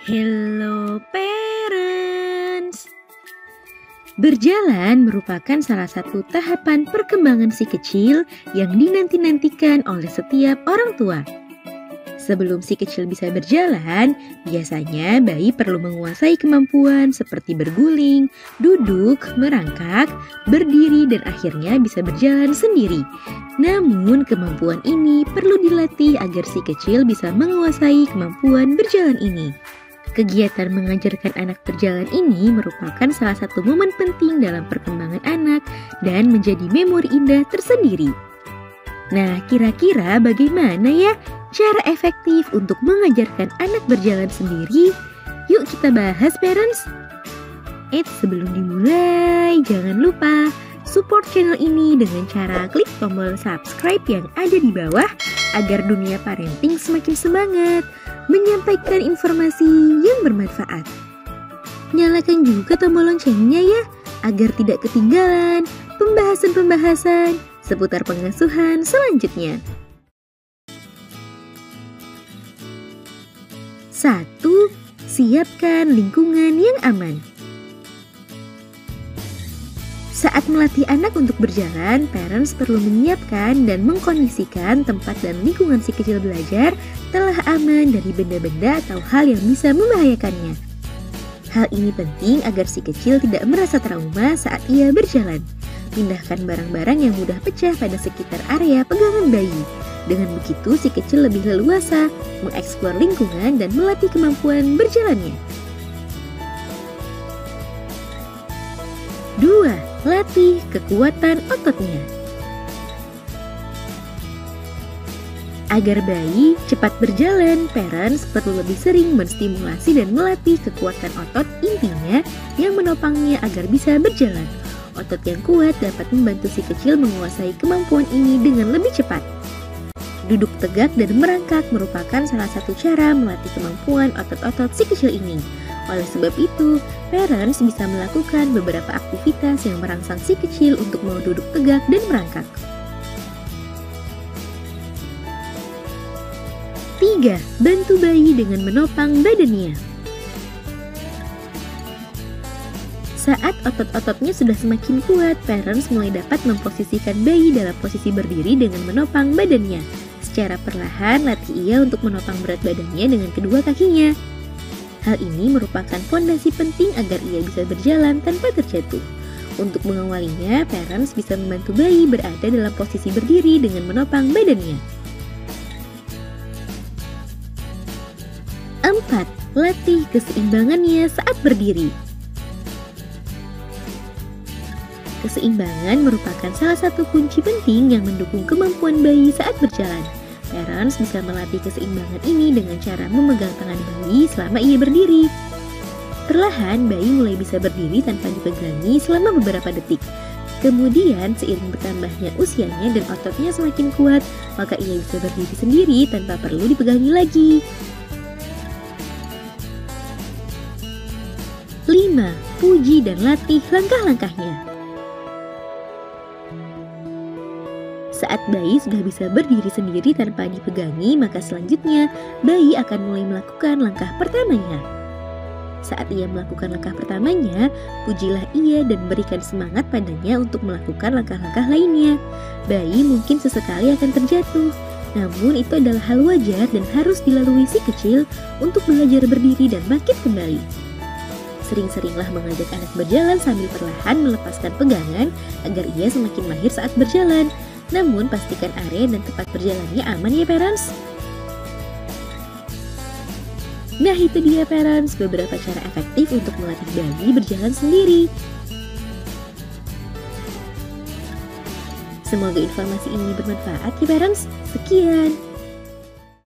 Hello parents. Berjalan merupakan salah satu tahapan perkembangan si kecil yang dinanti-nantikan oleh setiap orang tua. Sebelum si kecil bisa berjalan, biasanya bayi perlu menguasai kemampuan seperti berguling, duduk, merangkak, berdiri, dan akhirnya bisa berjalan sendiri. Namun kemampuan ini perlu dilatih agar si kecil bisa menguasai kemampuan berjalan ini. Kegiatan mengajarkan anak berjalan ini merupakan salah satu momen penting dalam perkembangan anak dan menjadi memori indah tersendiri. Nah, kira-kira bagaimana ya cara efektif untuk mengajarkan anak berjalan sendiri? Yuk kita bahas, parents. Sebelum dimulai, jangan lupa support channel ini dengan cara klik tombol subscribe yang ada di bawah agar dunia parenting semakin semangat menyampaikan informasi yang bermanfaat. Nyalakan juga tombol loncengnya ya, agar tidak ketinggalan pembahasan-pembahasan seputar pengasuhan selanjutnya. 1. Siapkan lingkungan yang aman. Saat melatih anak untuk berjalan, parents perlu menyiapkan dan mengkondisikan tempat dan lingkungan si kecil belajar telah aman dari benda-benda atau hal yang bisa membahayakannya. Hal ini penting agar si kecil tidak merasa trauma saat ia berjalan. Pindahkan barang-barang yang mudah pecah pada sekitar area pegangan bayi. Dengan begitu, si kecil lebih leluasa mengeksplor lingkungan dan melatih kemampuan berjalannya. 2. Latih kekuatan ototnya. Agar bayi cepat berjalan, parents perlu lebih sering menstimulasi dan melatih kekuatan otot intinya yang menopangnya agar bisa berjalan. Otot yang kuat dapat membantu si kecil menguasai kemampuan ini dengan lebih cepat. Duduk tegak dan merangkak merupakan salah satu cara melatih kemampuan otot-otot si kecil ini. Oleh sebab itu, parents bisa melakukan beberapa aktivitas yang merangsang si kecil untuk mau duduk tegak dan merangkak. 3. Bantu bayi dengan menopang badannya. Saat otot-ototnya sudah semakin kuat, parents mulai dapat memposisikan bayi dalam posisi berdiri dengan menopang badannya. Secara perlahan, latih ia untuk menopang berat badannya dengan kedua kakinya. Hal ini merupakan fondasi penting agar ia bisa berjalan tanpa terjatuh. Untuk mengawalinya, parents bisa membantu bayi berada dalam posisi berdiri dengan menopang badannya. 4. Latih keseimbangannya saat berdiri. Keseimbangan merupakan salah satu kunci penting yang mendukung kemampuan bayi saat berjalan. Parents bisa melatih keseimbangan ini dengan cara memegang tangan bayi selama ia berdiri. Perlahan, bayi mulai bisa berdiri tanpa dipegangi selama beberapa detik. Kemudian, seiring bertambahnya usianya dan ototnya semakin kuat, maka ia bisa berdiri sendiri tanpa perlu dipegangi lagi. 5. Puji dan latih langkah-langkahnya. Saat bayi sudah bisa berdiri sendiri tanpa dipegangi, maka selanjutnya bayi akan mulai melakukan langkah pertamanya. Saat ia melakukan langkah pertamanya, pujilah ia dan berikan semangat padanya untuk melakukan langkah-langkah lainnya. Bayi mungkin sesekali akan terjatuh, namun itu adalah hal wajar dan harus dilalui si kecil untuk belajar berdiri dan bangkit kembali. Sering-seringlah mengajak anak berjalan sambil perlahan melepaskan pegangan agar ia semakin mahir saat berjalan. Namun pastikan area dan tempat berjalannya aman ya parents. Nah itu dia parents, beberapa cara efektif untuk melatih bayi berjalan sendiri. Semoga informasi ini bermanfaat ya parents. Sekian.